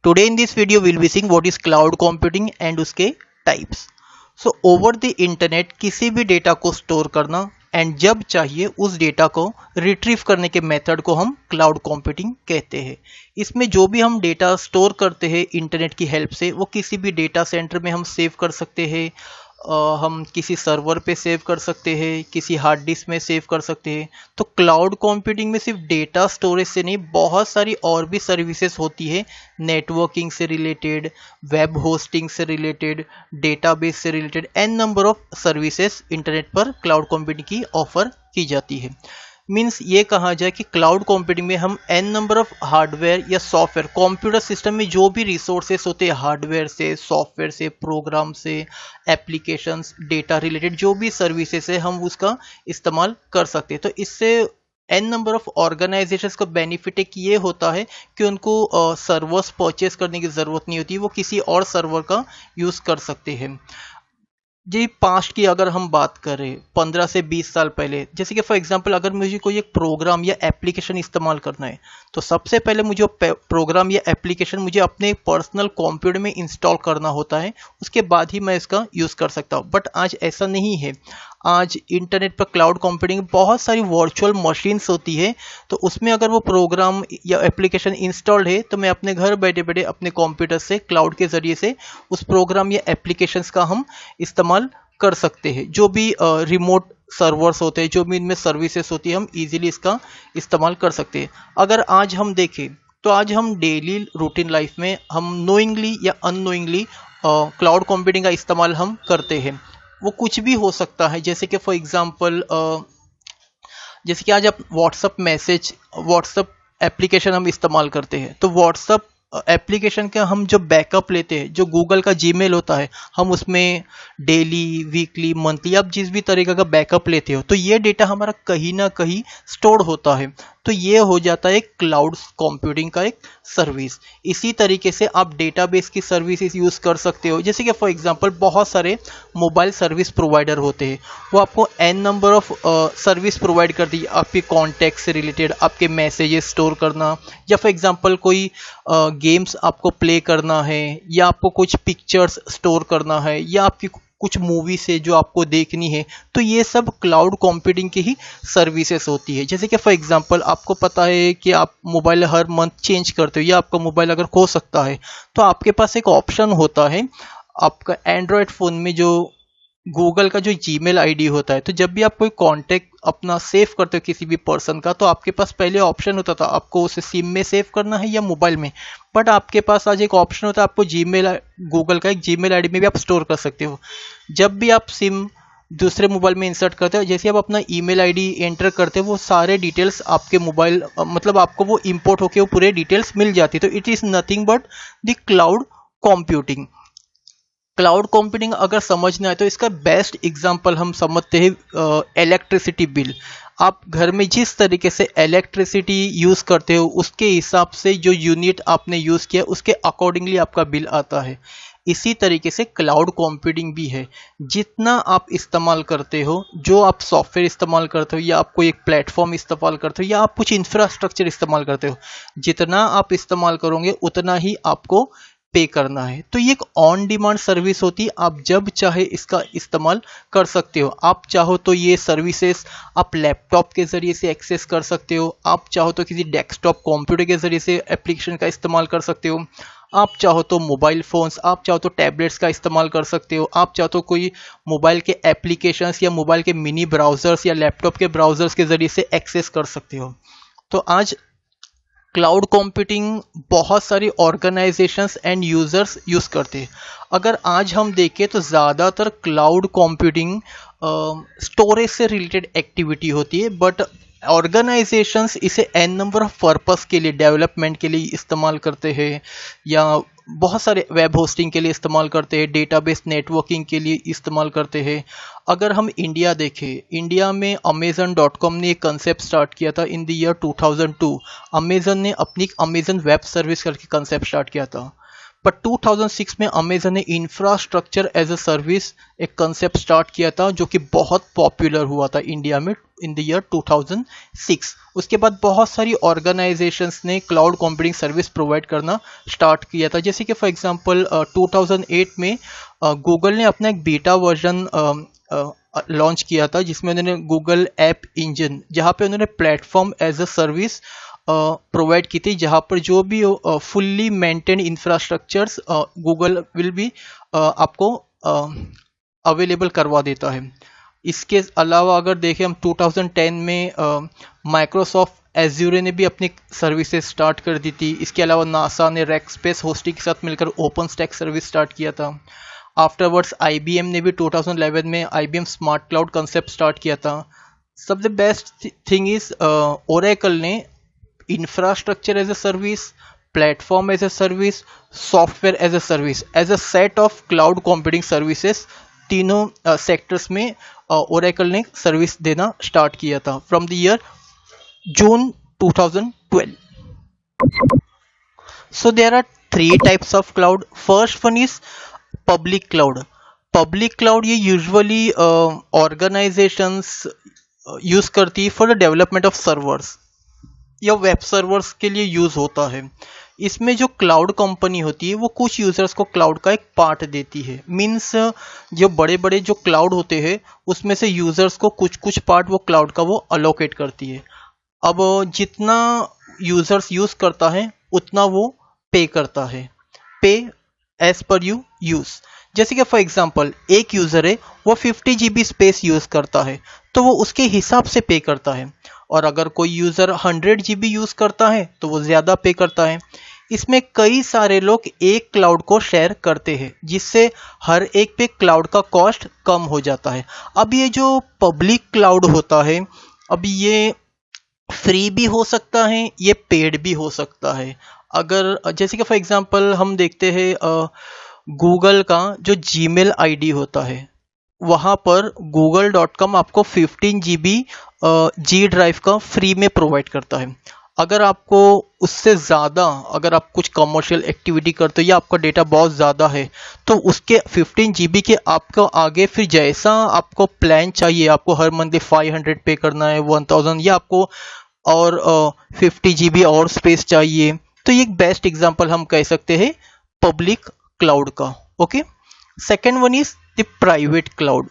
Today in this video we'll be seeing what is cloud computing and उसके types. So over the internet किसी भी data को store करना and जब चाहिए उस डेटा को रिट्रीव करने के मेथड को हम क्लाउड कंप्यूटिंग कहते हैं। इसमें जो भी हम डेटा स्टोर करते हैं इंटरनेट की हेल्प से वो किसी भी डेटा सेंटर में हम सेव कर सकते हैं, हम किसी सर्वर पे सेव कर सकते हैं, किसी हार्ड डिस्क में सेव कर सकते हैं। तो क्लाउड कंप्यूटिंग में सिर्फ डेटा स्टोरेज से नहीं, बहुत सारी और भी सर्विसेज होती है, नेटवर्किंग से रिलेटेड, वेब होस्टिंग से रिलेटेड, डेटाबेस से related, an number of services internet पर क्लाउड कंप्यूटिंग की ऑफर की जाती है। मीन्स ये कहा जाए कि क्लाउड कंप्यूटिंग में हम एन नंबर ऑफ हार्डवेयर या सॉफ्टवेयर, कंप्यूटर सिस्टम में जो भी रिसोर्सेस होते हैं हार्डवेयर से, सॉफ्टवेयर से, प्रोग्राम से, एप्लीकेशंस, डेटा रिलेटेड जो भी सर्विसेज है हम उसका इस्तेमाल कर सकते हैं। तो इससे एन नंबर ऑफ ऑर्गेनाइजेशंस का बेनिफिट एक ये होता है कि उनको सर्वर्स परचेस करने की ज़रूरत नहीं होती, वो किसी और सर्वर का यूज़ कर सकते हैं। जी पास्ट की अगर हम बात करें 15 से 20 साल पहले, जैसे कि फॉर एग्जांपल अगर मुझे कोई एक प्रोग्राम या एप्लीकेशन इस्तेमाल करना है तो सबसे पहले मुझे प्रोग्राम या एप्लीकेशन मुझे अपने पर्सनल कंप्यूटर में इंस्टॉल करना होता है, उसके बाद ही मैं इसका यूज़ कर सकता हूँ। बट आज ऐसा नहीं है। आज इंटरनेट पर क्लाउड कंप्यूटिंग बहुत सारी वर्चुअल मशीन्स होती है, तो उसमें अगर वो प्रोग्राम या एप्लीकेशन इंस्टॉल्ड है तो मैं अपने घर बैठे बैठे अपने कंप्यूटर से क्लाउड के ज़रिए से उस प्रोग्राम या एप्लीकेशंस का हम इस्तेमाल कर सकते हैं। जो भी रिमोट सर्वर्स होते हैं, जो भी इनमें सर्विसेज होती है, हम इजीली इसका इस्तेमाल कर सकते हैं। अगर आज हम देखें तो आज हम डेली रूटीन लाइफ में हम नोइंगली या अननोइंगली क्लाउड कंप्यूटिंग का इस्तेमाल हम करते हैं। वो कुछ भी हो सकता है, जैसे कि फॉर एग्जांपल जैसे कि आज आप व्हाट्सअप एप्लीकेशन हम इस्तेमाल करते हैं, तो व्हाट्सअप एप्लीकेशन का हम जो बैकअप लेते हैं, जो गूगल का जीमेल होता है, हम उसमें डेली, वीकली, मंथली आप जिस भी तरीके का बैकअप लेते हो तो ये डेटा हमारा कहीं ना कहीं स्टोर होता है। तो ये हो जाता है क्लाउड कंप्यूटिंग का एक सर्विस। इसी तरीके से आप डेटाबेस की सर्विसेज यूज़ कर सकते हो, जैसे कि फॉर एग्जांपल बहुत सारे मोबाइल सर्विस प्रोवाइडर होते हैं, वो आपको an number of service provide करती है, आपके कॉन्टैक्ट से रिलेटेड, आपके मैसेजेस स्टोर करना, या फॉर एग्जांपल कोई गेम्स आपको प्ले करना है, या आपको कुछ पिक्चर्स स्टोर करना है, या आपकी कुछ मूवी से जो आपको देखनी है, तो ये सब क्लाउड कंप्यूटिंग की ही सर्विसेज होती है। जैसे कि फॉर एग्जांपल आपको पता है कि आप मोबाइल हर मंथ चेंज करते हो, या आपका मोबाइल अगर खो सकता है तो आपके पास एक ऑप्शन होता है, आपका एंड्रॉयड फ़ोन में जो गूगल का जो जीमेल आईडी होता है, तो जब भी आप कोई कांटेक्ट अपना सेव करते हो किसी भी पर्सन का, तो आपके पास पहले ऑप्शन होता था आपको उसे सिम में सेव करना है या मोबाइल में, बट आपके पास आज एक ऑप्शन होता है, आपको गूगल का एक जीमेल आईडी में भी आप स्टोर कर सकते हो। जब भी आप सिम दूसरे मोबाइल में इंसर्ट करते हो, जैसे आप अपना ईमेल आईडी एंटर करते हो, वो सारे डिटेल्स आपके मोबाइल मतलब आपको वो इंपोर्ट होके वो पूरे डिटेल्स मिल जाती है। तो it is nothing but the cloud computing. Cloud computing अगर समझना है तो इसका बेस्ट एग्जांपल हम समझते हैं इलेक्ट्रिसिटी बिल। आप घर में जिस तरीके से इलेक्ट्रिसिटी यूज़ करते हो उसके हिसाब से जो यूनिट आपने यूज़ किया उसके अकॉर्डिंगली आपका बिल आता है। इसी तरीके से क्लाउड कंप्यूटिंग भी है। जितना आप इस्तेमाल करते हो, जो आप सॉफ्टवेयर इस्तेमाल करते हो, या आप कोई एक प्लेटफॉर्म इस्तेमाल करते हो, या आप कुछ इंफ्रास्ट्रक्चर इस्तेमाल करते हो, जितना आप इस्तेमाल करोगे उतना ही आपको पे करना है। तो ये एक ऑन डिमांड सर्विस होती है, आप जब चाहे इसका इस्तेमाल कर सकते हो। आप चाहो तो ये सर्विसेज आप लैपटॉप के ज़रिए से एक्सेस कर सकते हो, आप चाहो तो किसी डेस्कटॉप कंप्यूटर के ज़रिए से एप्लीकेशन का इस्तेमाल कर सकते हो, आप चाहो तो मोबाइल फ़ोन्स, आप चाहो तो टैबलेट्स का इस्तेमाल कर सकते हो, आप चाहो तो कोई मोबाइल के एप्लीकेशंस या मोबाइल के मिनी ब्राउज़र्स या लैपटॉप के ब्राउज़र्स के ज़रिए से एक्सेस कर सकते हो। तो आज क्लाउड कंप्यूटिंग बहुत सारी ऑर्गेनाइजेशंस एंड यूज़र्स यूज़ करते हैं। अगर आज हम देखें तो ज़्यादातर क्लाउड कंप्यूटिंग स्टोरेज से रिलेटेड एक्टिविटी होती है, बट ऑर्गेनाइजेशंस इसे एन नंबर ऑफ पर्पस के लिए, डेवलपमेंट के लिए इस्तेमाल करते हैं, या बहुत सारे वेब होस्टिंग के लिए इस्तेमाल करते हैं, डेटाबेस नेटवर्किंग के लिए इस्तेमाल करते हैं। अगर हम इंडिया देखें, इंडिया में Amazon.com ने एक कंसेप्ट स्टार्ट किया था इन द ईयर 2002। अमेज़न ने अपनी अमेज़न वेब सर्विस करके कंसेप्ट स्टार्ट किया था। पर 2006 में अमेजन ने इंफ्रास्ट्रक्चर एज अ सर्विस एक कंसेप्ट स्टार्ट किया था जो कि बहुत पॉपुलर हुआ था इंडिया में इन द ईयर 2006। उसके बाद बहुत सारी ऑर्गेनाइजेशंस ने क्लाउड कंप्यूटिंग सर्विस प्रोवाइड करना स्टार्ट किया था, जैसे कि फॉर एग्जांपल 2008 में गूगल ने अपना एक बीटा वर्जन लॉन्च किया था जिसमें उन्होंने गूगल ऐप इंजन, जहाँ पे उन्होंने platform as a service provide की थी, जहाँ पर जो भी fully maintain infrastructures Google will भी आपको अवेलेबल करवा देता है। इसके अलावा अगर देखें हम 2010 में माइक्रोसॉफ्ट एज्यूर ने भी अपनी सर्विसेज स्टार्ट कर दी थी। इसके अलावा नासा ने रैकस्पेस होस्टिंग के साथ मिलकर ओपन स्टैक सर्विस स्टार्ट किया था। आफ्टरवर्ड्स IBM ने भी 2011 में IBM smart cloud concept start किया था। सबसे बेस्ट थिंग इज ओरेकल ने infrastructure as a service, platform as a service, software as a service, as a set of cloud computing services, तीनों सेक्टर्स में Oracle ने सर्विस देना start किया था from the year June 2012. So there are three types of cloud. First one is public cloud. Public cloud ये usually organizations use करती है for the development of servers या वेब सर्वर्स के लिए यूज होता है। इसमें जो क्लाउड कंपनी होती है वो कुछ यूजर्स को क्लाउड का एक पार्ट देती है। मीन्स जो बड़े बड़े जो क्लाउड होते हैं उसमें से यूजर्स को कुछ कुछ पार्ट वो क्लाउड का वो अलोकेट करती है। अब जितना यूजर्स यूज करता है उतना वो पे करता है, पे एज पर यू यूज। जैसे कि फॉर एग्जांपल एक यूजर है वो 50 GB स्पेस यूज करता है तो वो उसके हिसाब से पे करता है, और अगर कोई यूजर 100 GB यूज करता है तो वो ज्यादा पे करता है। इसमें कई सारे लोग एक क्लाउड को शेयर करते हैं जिससे हर एक पे क्लाउड का कॉस्ट कम हो जाता है। अब ये जो पब्लिक क्लाउड होता है, अब ये फ्री भी हो सकता है, ये पेड भी हो सकता है। अगर जैसे कि फॉर एग्जांपल हम देखते हैं गूगल का जो जीमेल आईडी होता है वहाँ पर google.com आपको 15 GB जी ड्राइव का फ्री में प्रोवाइड करता है। अगर आपको उससे ज़्यादा अगर आप कुछ कमर्शियल एक्टिविटी करते हो या आपका डेटा बहुत ज़्यादा है तो उसके 15 GB के आपको आगे फिर जैसा आपको प्लान चाहिए, आपको हर मंथली 500 पे करना है, 1000, या आपको और 50 GB और स्पेस चाहिए, तो ये एक बेस्ट एग्जांपल हम कह सकते हैं पब्लिक क्लाउड का। Okay, second one is the private cloud.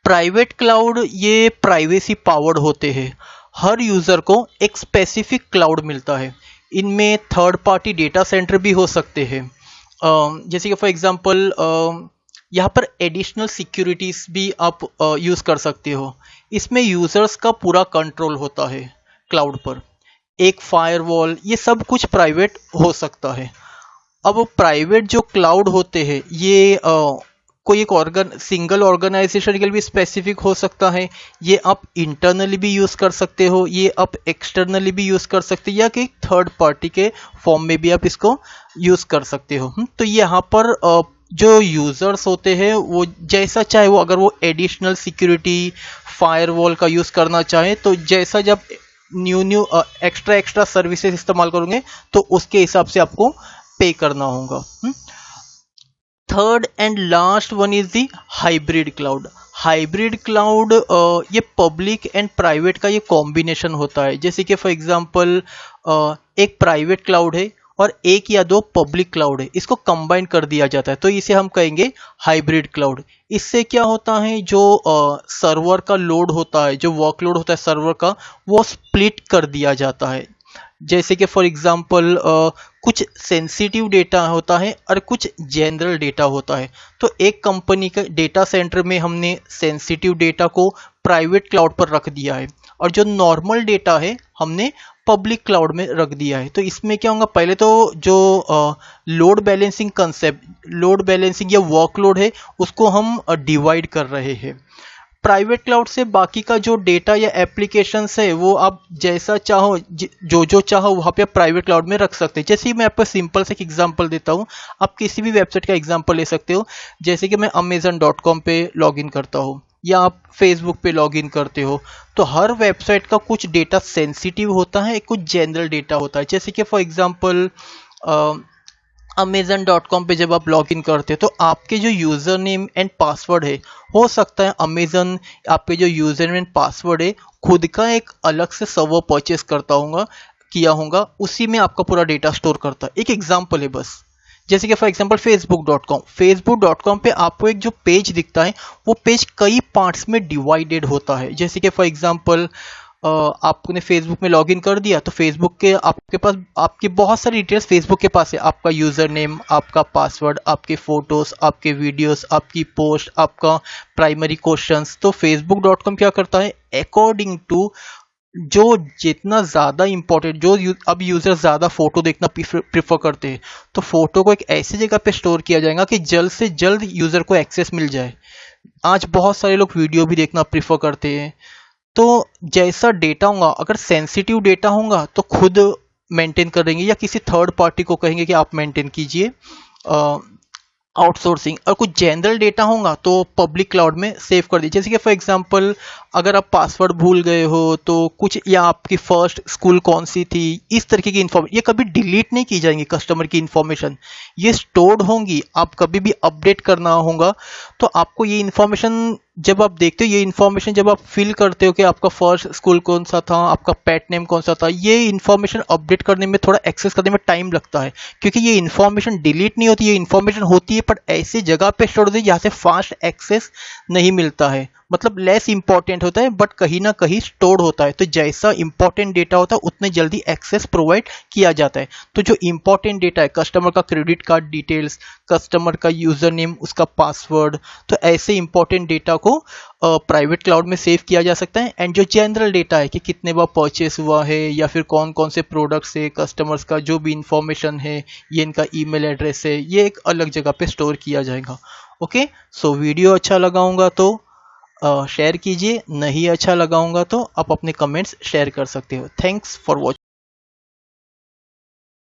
Private cloud ये प्राइवेसी पावर्ड होते हैं। हर यूजर को एक स्पेसिफिक क्लाउड मिलता है। इनमें थर्ड पार्टी डेटा सेंटर भी हो सकते हैं। जैसे कि फॉर एग्जांपल यहाँ पर एडिशनल सिक्योरिटीज भी आप यूज कर सकते हो। इसमें यूजर्स का पूरा कंट्रोल होता है क्लाउड पर, एक फायरवॉल, ये सब कुछ प्राइवेट हो सकता है। अब प्राइवेट जो क्लाउड होते हैं ये कोई एक सिंगल ऑर्गेनाइजेशन के लिए भी स्पेसिफिक हो सकता है, ये आप इंटरनली भी यूज कर सकते हो, ये आप एक्सटर्नली भी यूज कर सकते हो, या कि थर्ड पार्टी के फॉर्म में भी आप इसको यूज कर सकते हो। तो यहाँ पर जो यूजर्स होते हैं वो जैसा चाहे, वो अगर वो एडिशनल सिक्योरिटी फायरवॉल का यूज करना चाहे तो जैसा जब न्यू एक्स्ट्रा सर्विसेज इस्तेमाल करोगे तो उसके हिसाब से आपको पे करना होगा। Third and last one is the hybrid cloud. Hybrid cloud ये पब्लिक एंड प्राइवेट का ये कॉम्बिनेशन होता है। जैसे कि फॉर एग्जांपल एक प्राइवेट क्लाउड है और एक या दो पब्लिक क्लाउड है, इसको कंबाइन कर दिया जाता है तो इसे हम कहेंगे हाइब्रिड क्लाउड। इससे क्या होता है, जो सर्वर का लोड होता है, जो वर्कलोड होता है सर्वर का, वो स्प्लिट कर दिया जाता है। जैसे कि फॉर एग्जांपल कुछ सेंसिटिव डेटा होता है और कुछ जनरल डेटा होता है, तो एक कंपनी के डेटा सेंटर में हमने सेंसिटिव डेटा को प्राइवेट क्लाउड पर रख दिया है और जो नॉर्मल डेटा है हमने पब्लिक क्लाउड में रख दिया है। तो इसमें क्या होगा, पहले तो जो load balancing concept, load balancing या वर्कलोड है उसको हम डिवाइड कर रहे हैं। प्राइवेट क्लाउड से बाकी का जो डेटा या एप्लीकेशंस है वो आप जैसा चाहो, जो चाहो वहाँ पे प्राइवेट क्लाउड में रख सकते हैं। जैसे मैं आपको सिंपल से एक एग्जांपल देता हूँ, आप किसी भी वेबसाइट का एग्जांपल ले सकते हो। जैसे कि मैं amazon.com पे लॉगिन करता हूँ या आप फेसबुक पे लॉगिन करते हो, तो हर वेबसाइट का कुछ डेटा सेंसिटिव होता है, कुछ जनरल डेटा होता है। जैसे कि फॉर एग्जांपल Amazon.com पे जब आप लॉग इन करते हैं तो आपके जो यूज़र नेम एंड पासवर्ड है, हो सकता है अमेजन आपके जो यूज़र नेम एंड पासवर्ड है खुद का एक अलग से सर्वर परचेस करता होगा, किया होगा, उसी में आपका पूरा डेटा स्टोर करता है। एक एग्जांपल है बस, जैसे कि फॉर एग्जांपल फेसबुक.com पे आपको एक जो पेज दिखता है वो पेज कई पार्ट्स में डिवाइडेड होता है। जैसे कि फॉर एग्जांपल आपने फेसबुक में लॉगिन कर दिया तो फेसबुक के आपके पास आपकी बहुत सारी डिटेल्स फेसबुक के पास है, आपका यूज़र नेम, आपका पासवर्ड, आपके फोटोज़, आपके वीडियोस, आपकी पोस्ट, आपका प्राइमरी क्वेश्चंस। तो facebook.com क्या करता है, अकॉर्डिंग टू जो जितना ज़्यादा इंपॉर्टेंट अब यूज़र ज़्यादा फोटो देखना प्रीफर करते हैं तो फोटो को एक ऐसी जगह पे स्टोर किया जाएगा कि जल्द से जल्द यूज़र को एक्सेस मिल जाए। आज बहुत सारे लोग वीडियो भी देखना प्रीफर करते हैं, तो जैसा डेटा होगा, अगर सेंसिटिव डेटा होगा तो खुद मेंटेन करेंगे या किसी थर्ड पार्टी को कहेंगे कि आप मेंटेन कीजिए, आउटसोर्सिंग। और कुछ जनरल डेटा होगा तो पब्लिक क्लाउड में सेव कर दीजिए। जैसे कि फॉर एग्जांपल अगर आप पासवर्ड भूल गए हो तो कुछ, या आपकी फर्स्ट स्कूल कौन सी थी, इस तरीके की इन्फॉर्मेशन ये कभी डिलीट नहीं की जाएंगी। कस्टमर की इन्फॉर्मेशन ये स्टोर्ड होंगी, आप कभी भी अपडेट करना होगा तो आपको ये इन्फॉर्मेशन जब आप देखते हो, ये इन्फॉर्मेशन जब आप फिल करते हो कि आपका फर्स्ट स्कूल कौन सा था, आपका पेट नेम कौन सा था, ये इन्फॉर्मेशन अपडेट करने में, थोड़ा एक्सेस करने में टाइम लगता है क्योंकि ये इन्फॉर्मेशन डिलीट नहीं होती, ये इन्फॉर्मेशन होती है पर ऐसी जगह पे स्टोर होती है जहाँ से फास्ट एक्सेस नहीं मिलता है, मतलब लेस इंपॉर्टेंट होता है बट कहीं ना कहीं स्टोर्ड होता है। तो जैसा इंपॉर्टेंट डेटा होता है उतने जल्दी एक्सेस प्रोवाइड किया जाता है। तो जो इंपॉर्टेंट डेटा है, कस्टमर का क्रेडिट कार्ड डिटेल्स, कस्टमर का यूजर नेम, उसका पासवर्ड, तो ऐसे इंपॉर्टेंट डेटा को प्राइवेट क्लाउड में सेव किया जा सकता है। एंड जो जनरल डेटा है कि कितने बार परचेस हुआ है या फिर कौन कौन से प्रोडक्ट्स है, कस्टमर्स का जो भी इंफॉर्मेशन है, ये इनका ईमेल एड्रेस है, ये एक अलग जगह पे स्टोर किया जाएगा। ओके, सो वीडियो अच्छा लगा होगा तो शेयर कीजिए, नहीं अच्छा लगा होगा तो आप अपने कमेंट्स शेयर कर सकते हो। Thanks for watching.